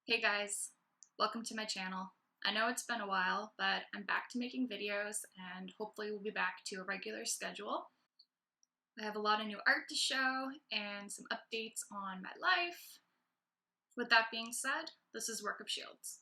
Hey guys, welcome to my channel. I know it's been a while, but I'm back to making videos and hopefully we'll be back to a regular schedule. I have a lot of new art to show and some updates on my life. With that being said, this is Work of Shields.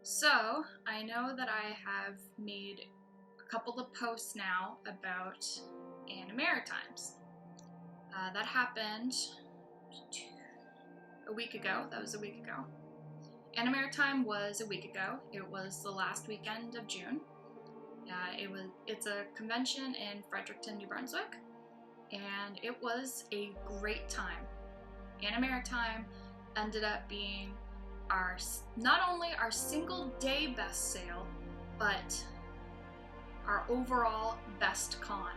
So, I know that I have made a couple of posts now about Animaritimes. That happened a week ago. That was a week ago. Animaritime was a week ago. It was the last weekend of June. It's a convention in Fredericton, New Brunswick, and it was a great time. Animaritime ended up being not only our single day best sale, but our overall best con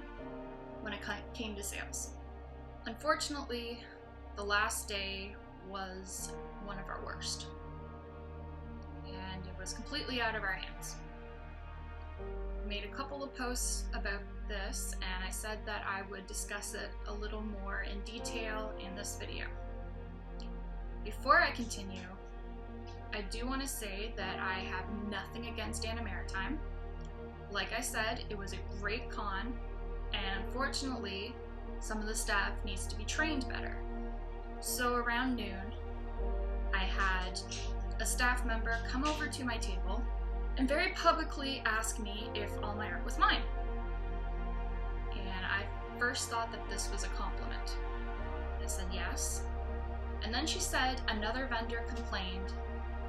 when it came to sales. Unfortunately, the last day was one of our worst, and it was completely out of our hands. I made a couple of posts about this, and I said that I would discuss it a little more in detail in this video. Before I continue, I do want to say that I have nothing against Animaritime. Like I said, it was a great con, and unfortunately, some of the staff needs to be trained better. So around noon, I had a staff member come over to my table and very publicly ask me if all my art was mine. And I first thought that this was a compliment. I said yes. And then she said another vendor complained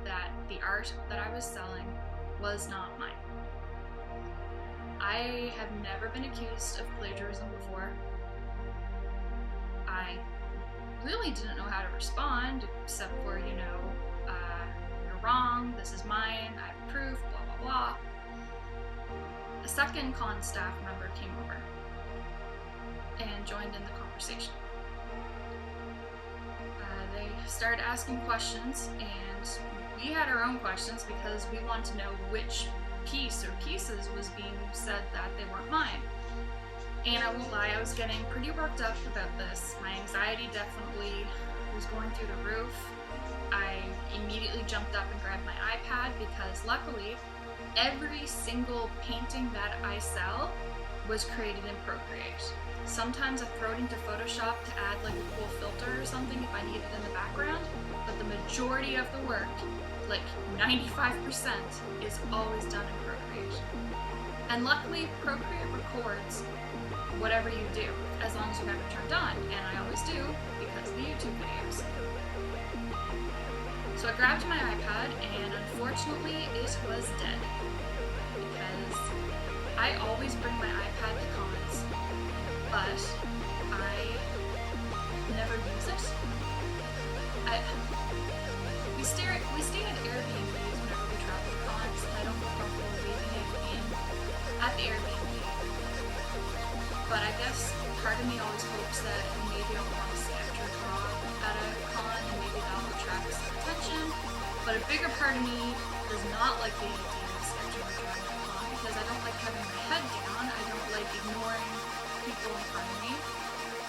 that the art that I was selling was not mine. I have never been accused of plagiarism before. I really didn't know how to respond, except for, you're wrong, this is mine, I have proof, blah blah blah. A second con staff member came over and joined in the conversation. They started asking questions, and we had our own questions because we wanted to know which piece or pieces was being said that they weren't mine. And I won't lie, I was getting pretty worked up about this. My anxiety definitely was going through the roof. I immediately jumped up and grabbed my iPad because luckily every single painting that I sell was created in Procreate. Sometimes I throw it into Photoshop to add like a cool filter or something if I need it in the background, but the majority of the work, like 95%, is always done in Procreate. And luckily Procreate records whatever you do, as long as you have it turned on, and I always do because of the YouTube videos. So I grabbed my iPad, and unfortunately it was dead, because I always bring my iPad to cons, but I never use it. We stay at Airbnbs whenever we travel to cons, and I don't feel comfortable leaving it at the Airbnb. But I guess part of me always hopes that maybe I'll want to sketch or draw at a con, and maybe that will attract some attention. But a bigger part of me does not like the idea of sketching or drawing at a con, because I don't like having my head down. I don't like ignoring people in front of me.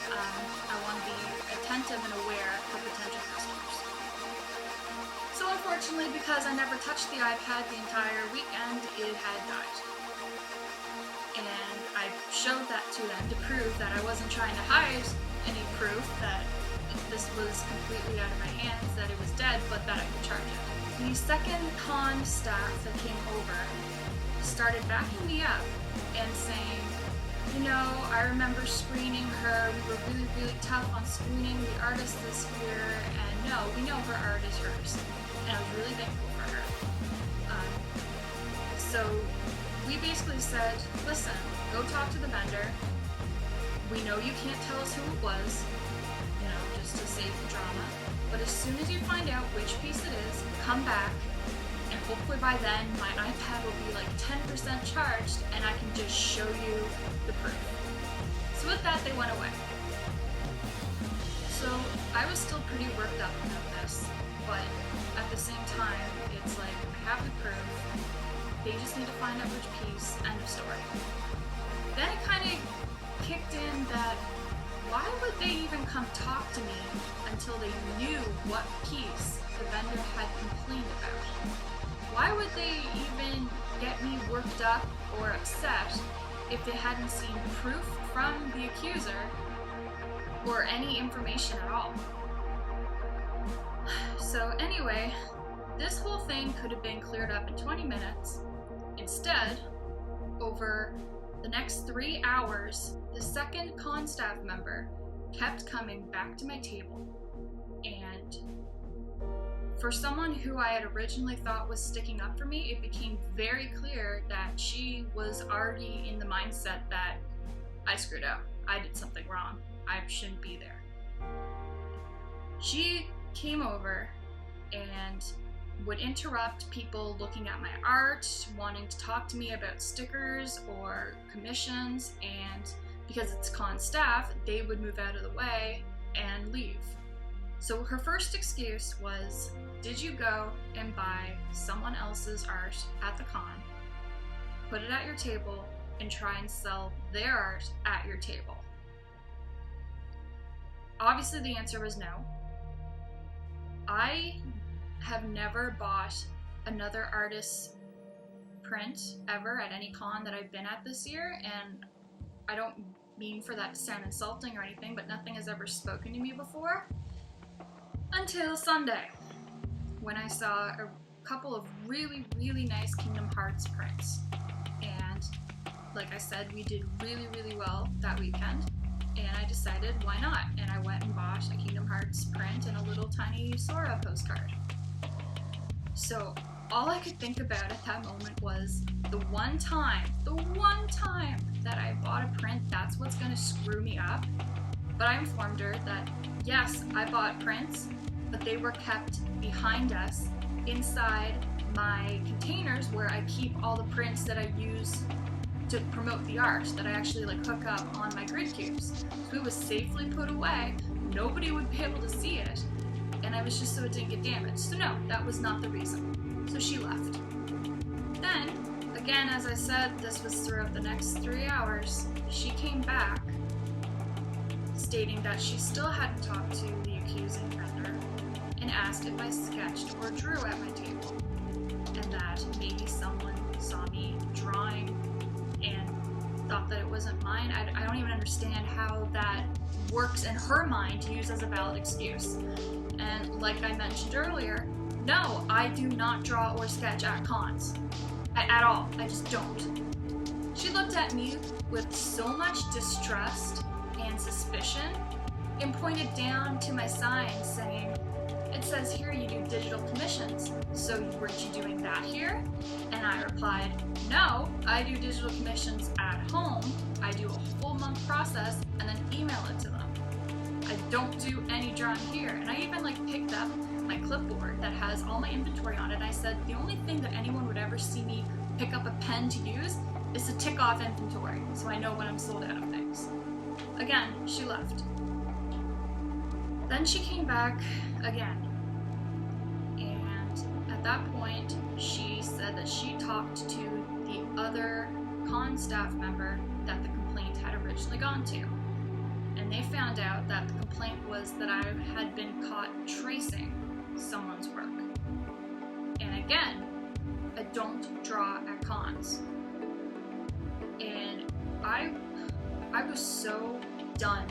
I want to be attentive and aware for potential customers. So unfortunately, because I never touched the iPad the entire weekend, it had died. And I showed that to them to prove that I wasn't trying to hide any proof that this was completely out of my hands, that it was dead, but that I could charge it. The second con staff that came over started backing me up and saying, I remember screening her, we were really, really tough on screening the artist this year, and no, we know her art is hers. And I was really thankful for her. So we basically said, listen, go talk to the vendor. We know you can't tell us who it was, just to save the drama. But as soon as you find out which piece it is, come back and hopefully by then my iPad will be like 10% charged and I can just show you the proof. So with that, they went away. So I was still pretty worked up about this, but at the same time, it's like, I have the proof, they just need to find out which piece, end of story. Then it kind of kicked in that, why would they even come talk to me until they knew what piece the vendor had complained about? Why would they even get me worked up or upset if they hadn't seen proof from the accuser or any information at all? So anyway, this whole thing could have been cleared up in 20 minutes. Instead, over the next 3 hours, the second con staff member kept coming back to my table, and for someone who I had originally thought was sticking up for me, it became very clear that she was already in the mindset that I screwed up, I did something wrong, I shouldn't be there. She came over and would interrupt people looking at my art, wanting to talk to me about stickers or commissions, and because it's con staff, they would move out of the way and leave. So her first excuse was, did you go and buy someone else's art at the con, put it at your table, and try and sell their art at your table? Obviously the answer was no. I have never bought another artist's print ever at any con that I've been at this year, and I don't mean for that to sound insulting or anything, but nothing has ever spoken to me before until Sunday, when I saw a couple of really, really nice Kingdom Hearts prints. And like I said, we did really, really well that weekend, and I decided why not, and I went and bought a Kingdom Hearts print and a little tiny Sora postcard. So all I could think about at that moment was the one time that I bought a print, that's what's gonna screw me up. But I informed her that yes, I bought prints, but they were kept behind us inside my containers where I keep all the prints that I use to promote the art, that I actually like hook up on my grid cubes. So it was safely put away, nobody would be able to see it, and I was just so it didn't get damaged. So no, that was not the reason. So she left. Then, again, as I said, this was throughout the next 3 hours, she came back stating that she still hadn't talked to the accusing vendor and asked if I sketched or drew at my table, and that maybe someone saw me drawing and thought that it wasn't mine. I don't even understand how that works in her mind to use as a valid excuse. And like I mentioned earlier, no, I do not draw or sketch at cons. At all. I just don't. She looked at me with so much distrust and suspicion and pointed down to my sign saying, it says here you do digital commissions, so weren't you doing that here? And I replied, no, I do digital commissions at home. I do a full month process and then email it to them. I don't do any drawing here. And I even picked up my clipboard that has all my inventory on it, and I said the only thing that anyone would ever see me pick up a pen to use is to tick off inventory, so I know when I'm sold out of things. Again, she left. Then she came back again, and at that point she said that she talked to the other con staff member that the complaint had originally gone to, and they found out that the complaint was that I had been caught tracing someone's work. And again, I don't draw at cons. And I was so done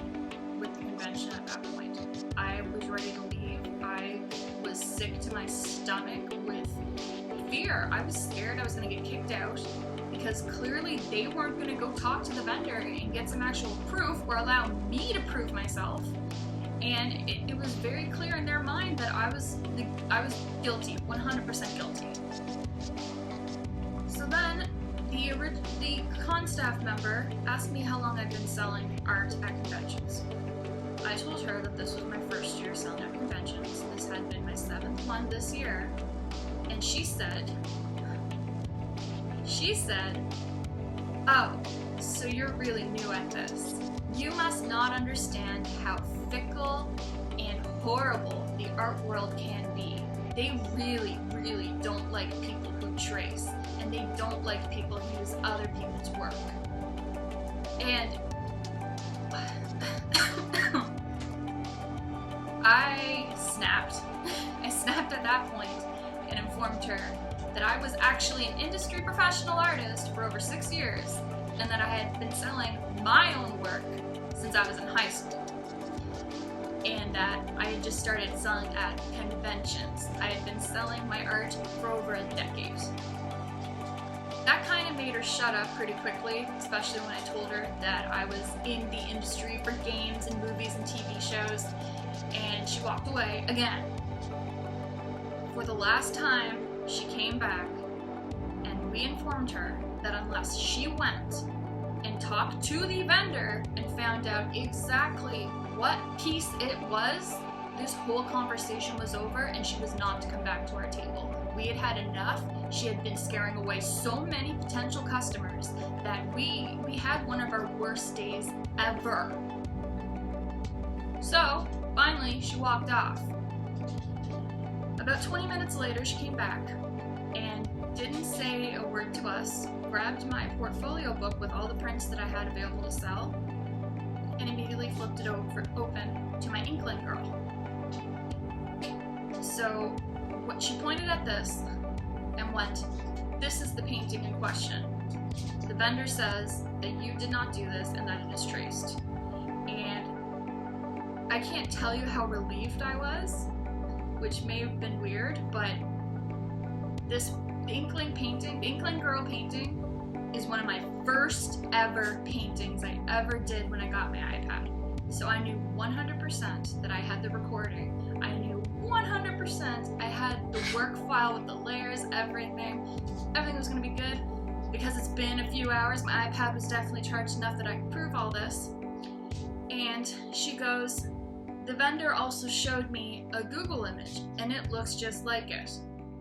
with the convention at that point. I was ready to leave. I was sick to my stomach with fear. I was scared I was going to get kicked out because clearly they weren't going to go talk to the vendor and get some actual proof or allow me to prove myself. And it was very clear in their mind that I was guilty, 100% guilty. So then the con staff member asked me how long I'd been selling art at conventions. I told her that this was my first year selling at conventions. This had been my 7th one this year. And And she said, "Oh, so you're really new at this. You must not understand how fickle and horrible the art world can be. They really, really don't like people who trace, and they don't like people who use other people's work." And I snapped. I snapped at that point and informed her that I was actually an industry professional artist for over 6 years, and that I had been selling my own work since I was in high school, and that I had just started selling at conventions. I had been selling my art for over a decade. That kind of made her shut up pretty quickly, especially when I told her that I was in the industry for games and movies and TV shows, and she walked away again. For the last time, she came back, and we informed her that unless she went and talked to the vendor and found out exactly what piece it was, this whole conversation was over and she was not to come back to our table. We had had enough. She had been scaring away so many potential customers that we had one of our worst days ever. So, finally, she walked off. About 20 minutes later, she came back and didn't say a word to us, grabbed my portfolio book with all the prints that I had available to sell, and immediately flipped it open to my inkling girl. So what she pointed at this and went, "This is the painting in question. The vendor says that you did not do this and that it is traced." And I can't tell you how relieved I was, which may have been weird, but the Inkling painting, the Inkling Girl painting, is one of my first ever paintings I ever did when I got my iPad. So I knew 100% that I had the recording. I knew 100% I had the work file with the layers, everything. Everything was gonna be good. Because it's been a few hours, my iPad was definitely charged enough that I could prove all this. And she goes, "The vendor also showed me a Google image and it looks just like it."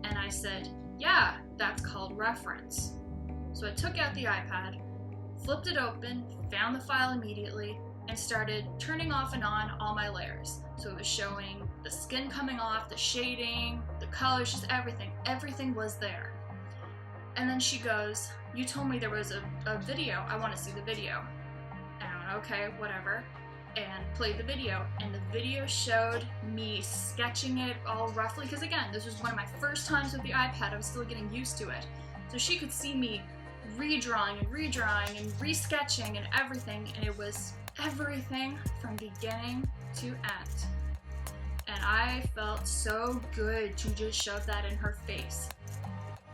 And I said, "Yeah, that's called reference." So I took out the iPad, flipped it open, found the file immediately, and started turning off and on all my layers. So it was showing the skin coming off, the shading, the colors, just everything. Everything was there. And then she goes, "You told me there was a video. I want to see the video." And I went, "Okay, whatever." And played the video, and the video showed me sketching it all roughly, because again, this was one of my first times with the iPad. I was still getting used to it. So she could see me redrawing and resketching and everything, and it was everything from beginning to end. And I felt so good to just shove that in her face.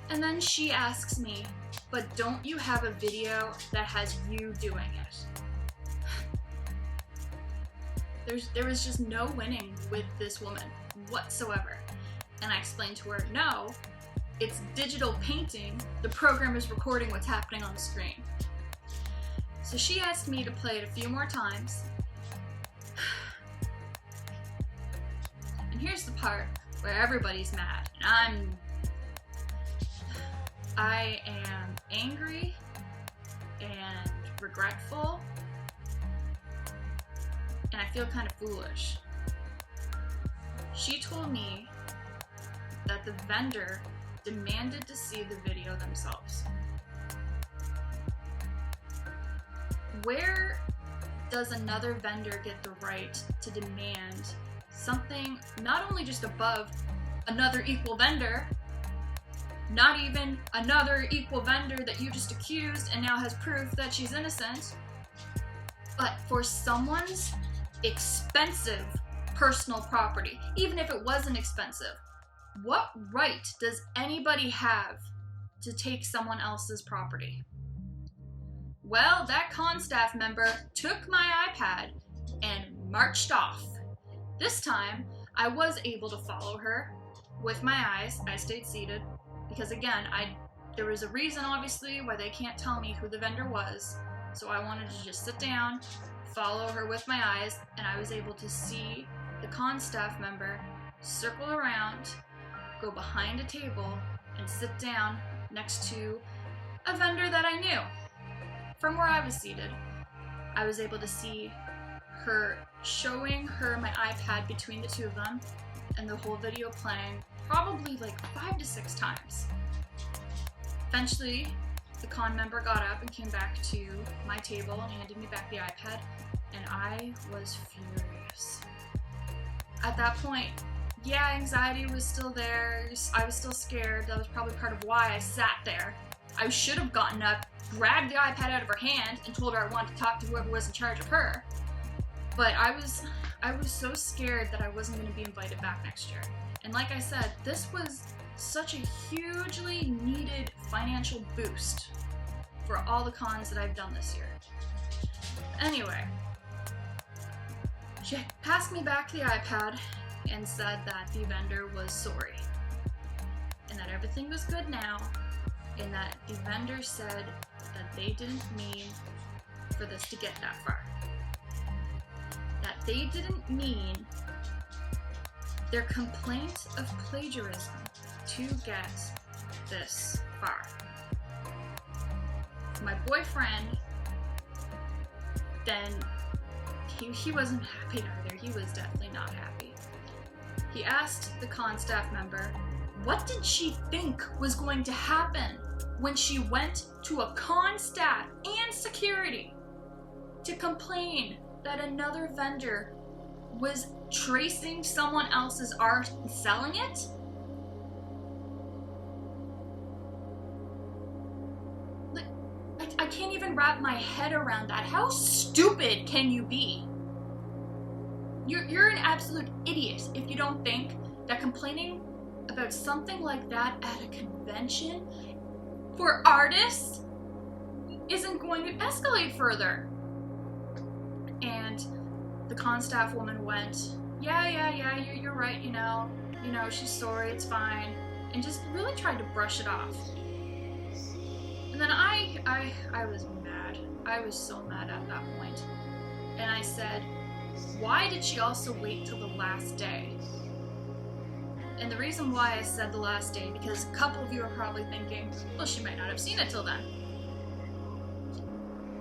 And then she asks me, "But don't you have a video that has you doing it?" There was just no winning with this woman whatsoever. And I explained to her, "No, it's digital painting. The program is recording what's happening on the screen." So she asked me to play it a few more times. And here's the part where everybody's mad. And I am angry and regretful, and I feel kind of foolish. She told me that the vendor demanded to see the video themselves. Where does another vendor get the right to demand something not only just above another equal vendor, not even another equal vendor that you just accused and now has proof that she's innocent, but for someone's expensive personal property, even if it wasn't expensive? What right does anybody have to take someone else's property? Well, that con staff member took my iPad and marched off. This time, I was able to follow her with my eyes. I stayed seated because again, there was a reason obviously why they can't tell me who the vendor was. So I wanted to just sit down, follow her with my eyes, and I was able to see the con staff member circle around, go behind a table, and sit down next to a vendor that I knew. From where I was seated, I was able to see her showing her my iPad between the two of them, and the whole video playing probably like 5 to 6 times. Eventually, the con member got up and came back to my table and handed me back the iPad, and I was furious. At that point, yeah, anxiety was still there. I was still scared. That was probably part of why I sat there. I should have gotten up, grabbed the iPad out of her hand, and told her I wanted to talk to whoever was in charge of her. But I was so scared that I wasn't going to be invited back next year. And like I said, this was such a hugely needed financial boost for all the cons that I've done this year. Anyway, she passed me back the iPad and said that the vendor was sorry and that everything was good now, and that the vendor said that they didn't mean for this to get that far. That they didn't mean their complaint of plagiarism to get this far. My boyfriend, then, he wasn't happy either. He was definitely not happy. He asked the con staff member, what did she think was going to happen when she went to a con staff and security to complain that another vendor was tracing someone else's art and selling it? Like, I can't even wrap my head around that. How stupid can you be? You're an absolute idiot if you don't think that complaining about something like that at a convention for artists isn't going to escalate further. And the con staff woman went, yeah, you're right, you know, she's sorry, it's fine, and just really tried to brush it off. And then I was mad. I was so mad at that point. And I said, why did she also wait till the last day? And the reason why I said the last day, because a couple of you are probably thinking, well, she might not have seen it till then.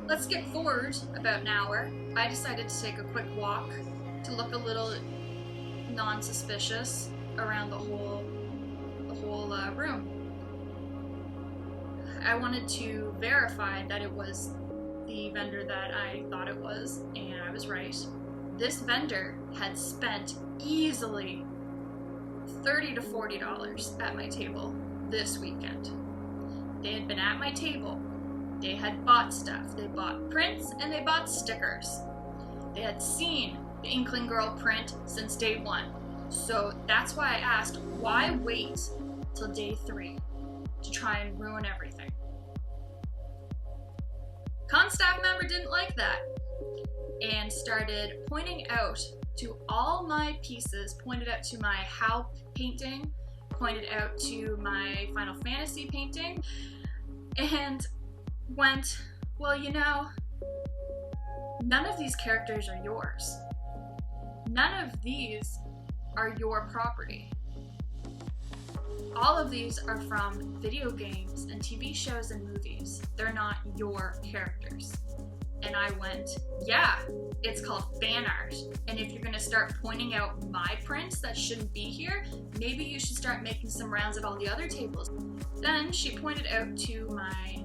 Let's skip forward about an hour. I decided to take a quick walk to look a little non-suspicious around the whole room. I wanted to verify that it was the vendor that I thought it was, and I was right. This vendor had spent easily $30 to $40 at my table this weekend. They had been at my table. They had bought stuff. They bought prints and they bought stickers. They had seen the Inkling Girl print since day 1. So that's why I asked, why wait till day 3 to try and ruin everything? Con staff member didn't like that and started pointing out to all my pieces, pointed out to my How painting, pointed out to my Final Fantasy painting, and went, well, you know, none of these characters are yours. None of these are your property. All of these are from video games and TV shows and movies. They're not your characters. And I went, yeah, it's called fan art. And if you're gonna start pointing out my prints that shouldn't be here, maybe you should start making some rounds at all the other tables. Then she pointed out to my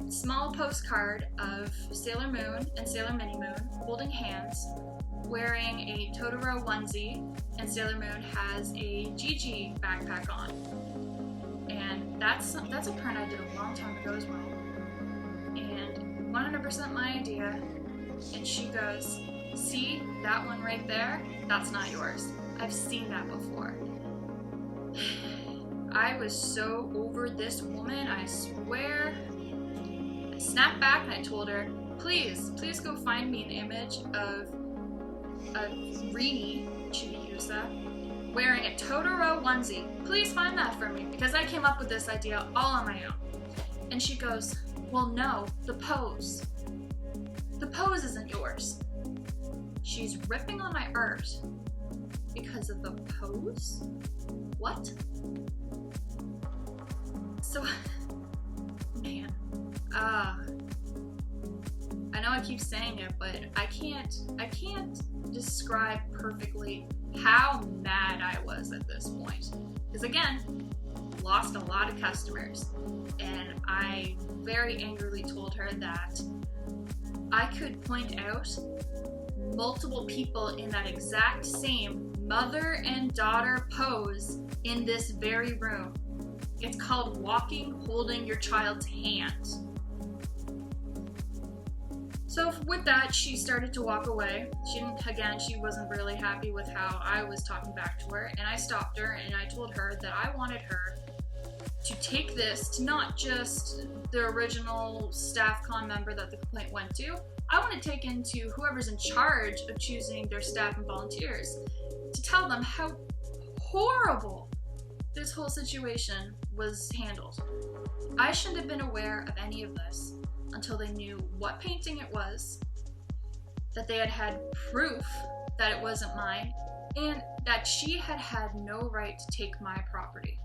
small postcard of Sailor Moon and Sailor Mini Moon holding hands, wearing a Totoro onesie, and Sailor Moon has a Gigi backpack on. And that's a print I did a long time ago as well. And 100% my idea. And she goes, see that one right there? That's not yours. I've seen that before. I was so over this woman, I swear. I snapped back and I told her, please go find me an image of Rini Chibiusa wearing a Totoro onesie. Please find that for me, because I came up with this idea all on my own. And she goes, well, no, the pose. The pose isn't yours. She's ripping on my art because of the pose? What? So, man, I know I keep saying it, but I can't describe perfectly how mad I was at this point. Because again, lost a lot of customers, and I very angrily told her that I could point out multiple people in that exact same mother and daughter pose in this very room. It's called walking, holding your child's hand. So with that, she started to walk away. She wasn't really happy with how I was talking back to her, and I stopped her and I told her that I wanted her to take this to not just the original staff con member that the complaint went to. I want to take into whoever's in charge of choosing their staff and volunteers to tell them how horrible this whole situation was handled. I shouldn't have been aware of any of this until they knew what painting it was, that they had had proof that it wasn't mine, and that she had had no right to take my property.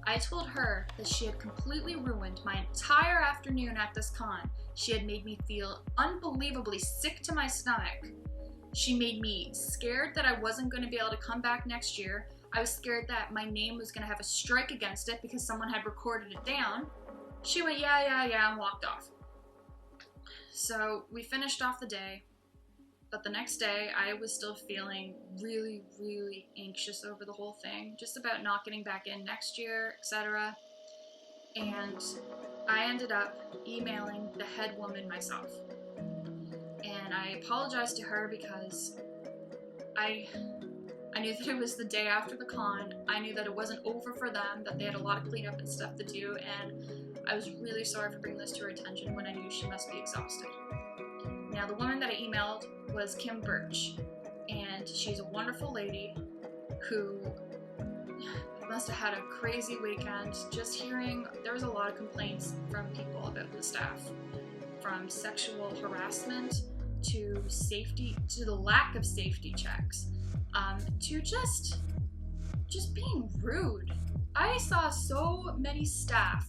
I told her that she had completely ruined my entire afternoon at this con. She had made me feel unbelievably sick to my stomach. She made me scared that I wasn't going to be able to come back next year. I was scared that my name was going to have a strike against it because someone had recorded it down. She went, yeah, and walked off. So we finished off the day, but the next day I was still feeling really, really anxious over the whole thing, just about not getting back in next year, etc. And I ended up emailing the head woman myself. And I apologized to her because I knew that it was the day after the con. I knew that it wasn't over for them, that they had a lot of cleanup and stuff to do, and I was really sorry for bringing this to her attention when I knew she must be exhausted. Now, the woman that I emailed was Kim Birch, and she's a wonderful lady who must have had a crazy weekend. Just hearing, there was a lot of complaints from people about the staff, from sexual harassment to safety, to the lack of safety checks, to just being rude. I saw so many staff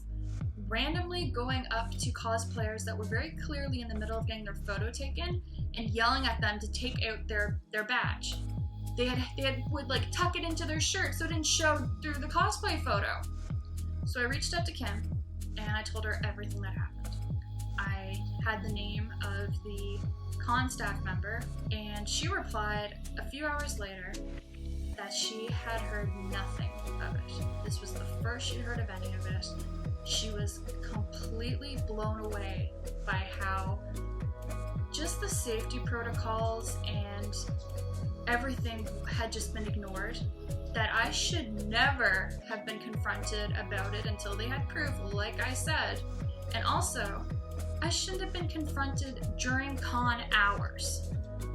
randomly going up to cosplayers that were very clearly in the middle of getting their photo taken and yelling at them to take out their badge. They would like tuck it into their shirt so it didn't show through the cosplay photo. So I reached out to Kim and I told her everything that happened. I had the name of the con staff member, and she replied a few hours later that she had heard nothing of it. This was the first she'd heard of any of it. She was completely blown away by how just the safety protocols and everything had just been ignored, that I should never have been confronted about it until they had proof, like I said. And also, I shouldn't have been confronted during con hours.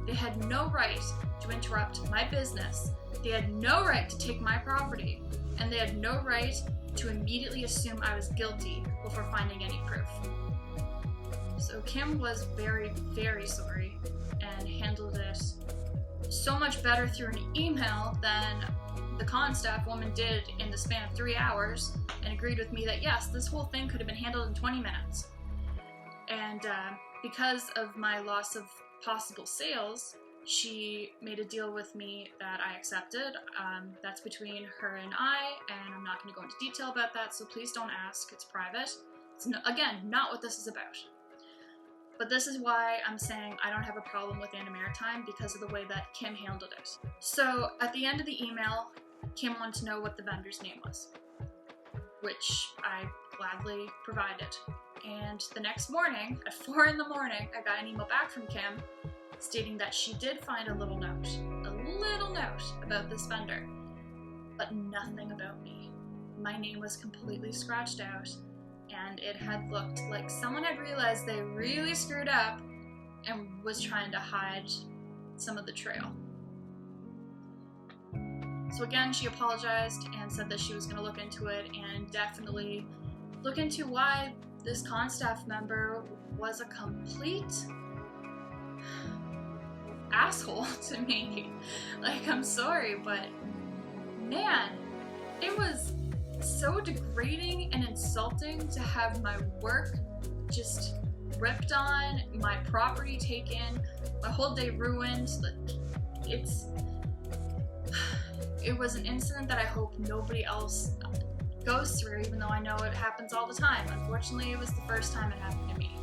They had no right to interrupt my business. They had no right to take my property. And they had no right to immediately assume I was guilty before finding any proof. So Kim was very, very sorry and handled it so much better through an email than the con staff woman did in the span of 3 hours, and agreed with me that yes, this whole thing could have been handled in 20 minutes. And because of my loss of possible sales, she made a deal with me that I accepted. That's between her and I'm not going to go into detail about that, so please don't ask. It's private. It's again, not what this is about. But this is why I'm saying I don't have a problem with Animaritime, because of the way that Kim handled it. So at the end of the email, Kim wanted to know what the vendor's name was, which I gladly provided. And the next morning, at 4 in the morning, I got an email back from Kim stating that she did find a little note about this vendor, but nothing about me. My name was completely scratched out, and it had looked like someone had realized they really screwed up and was trying to hide some of the trail. So again, she apologized and said that she was going to look into it and definitely look into why this con staff member was a complete asshole to me. Like, I'm sorry, but man, it was so degrading and insulting to have my work just ripped on, my property taken, my whole day ruined. It was an incident that I hope nobody else goes through, even though I know it happens all the time. Unfortunately, it was the first time it happened to me.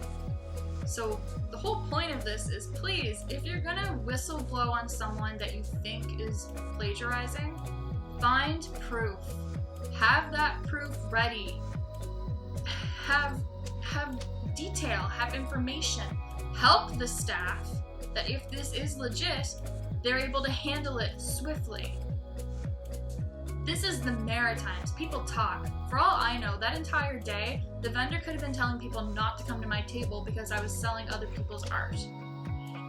So the whole point of this is, please, if you're gonna whistle blow on someone that you think is plagiarizing, find proof. Have that proof ready. Have detail, have information. Help the staff that if this is legit, they're able to handle it swiftly. This is the Maritimes. People talk. For all I know, that entire day, the vendor could have been telling people not to come to my table because I was selling other people's art.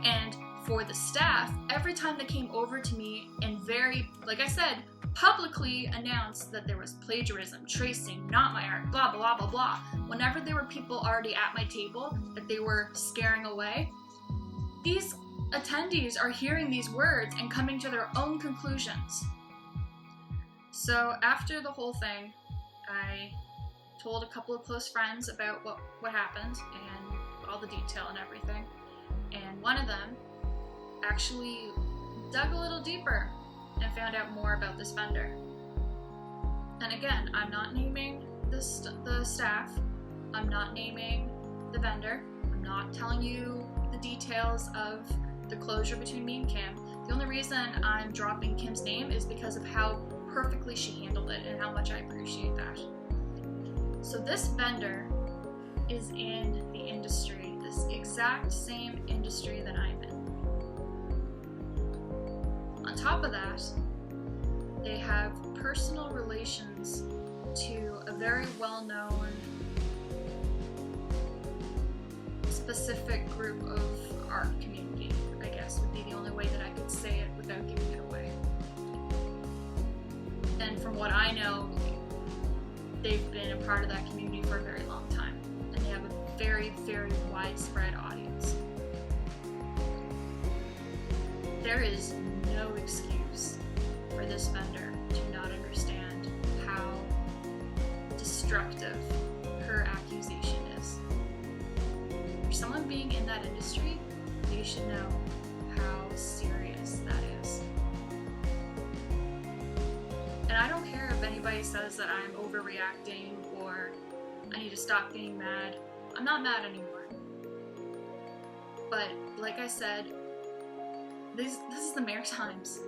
And for the staff, every time they came over to me and like I said, publicly announced that there was plagiarism, tracing, not my art, blah, blah, blah, blah. Whenever there were people already at my table that they were scaring away, these attendees are hearing these words and coming to their own conclusions. So after the whole thing, I told a couple of close friends about what happened and all the detail and everything. And one of them actually dug a little deeper and found out more about this vendor. And again, I'm not naming the staff, I'm not naming the vendor, I'm not telling you the details of the closure between me and Kim. The only reason I'm dropping Kim's name is because of how perfectly she handled it and how much I appreciate that. So this vendor is in the industry, this exact same industry that I'm in. On top of that, they have personal relations to a very well-known specific group of art community, I guess would be the only way that I could say it without giving it away. And from what I know, they've been a part of that community for a very long time, and they have a very, very widespread audience. There is no excuse for this vendor to not understand how destructive her accusation is. For someone being in that industry, they should know how serious that is. And I don't care if anybody says that I'm overreacting or I need to stop being mad. I'm not mad anymore. But like I said, this is the Maritimes.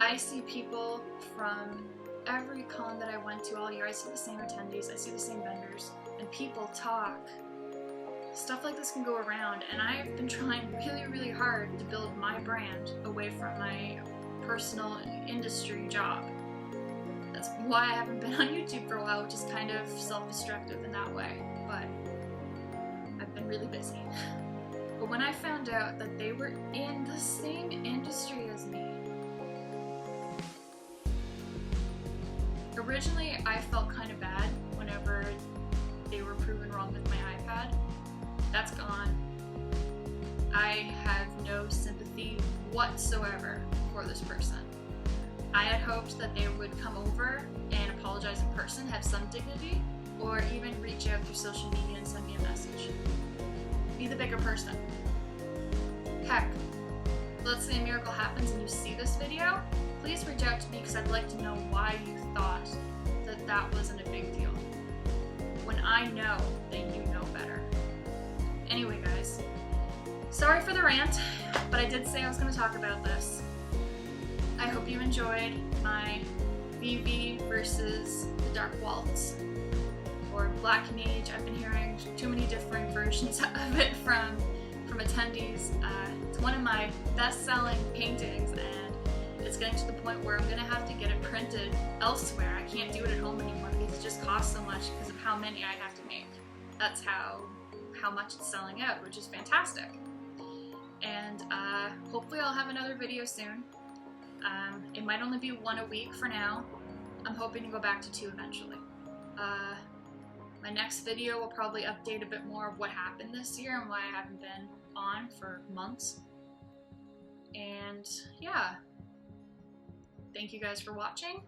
I see people from every con that I went to all year. I see the same attendees, I see the same vendors, and people talk. Stuff like this can go around, and I've been trying really, really hard to build my brand away from my personal industry job. That's why I haven't been on YouTube for a while, which is kind of self-destructive in that way, but I've been really busy. But when I found out that they were in the same industry as me, originally I felt kind of bad whenever they were proven wrong with my iPad. That's gone. I have no sympathy whatsoever for this person. I had hoped that they would come over and apologize in person, have some dignity, or even reach out through social media and send me a message. Be the bigger person. Heck, let's say a miracle happens and you see this video, please reach out to me because I'd like to know why you thought that that wasn't a big deal, when I know that you know better. Anyway guys, sorry for the rant, but I did say I was going to talk about this. I hope you enjoyed my Vivi versus the Dark Waltz, or Black Mage. I've been hearing too many different versions of it from attendees. It's one of my best-selling paintings, and it's getting to the point where I'm going to have to get it printed elsewhere. I can't do it at home anymore because it just costs so much because of how many I have to make. That's how much it's selling out, which is fantastic. And hopefully I'll have another video soon. It might only be one a week for now. I'm hoping to go back to 2 eventually. My next video will probably update a bit more of what happened this year and why I haven't been on for months. And yeah, thank you guys for watching.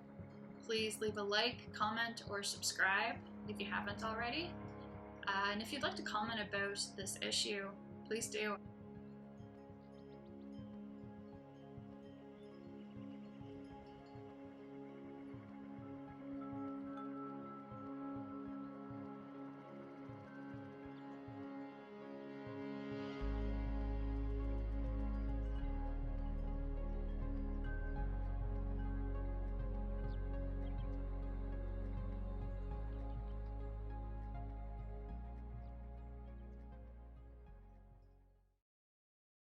please leave a like, comment, or subscribe if you haven't already. And if you'd like to comment about this issue, please do.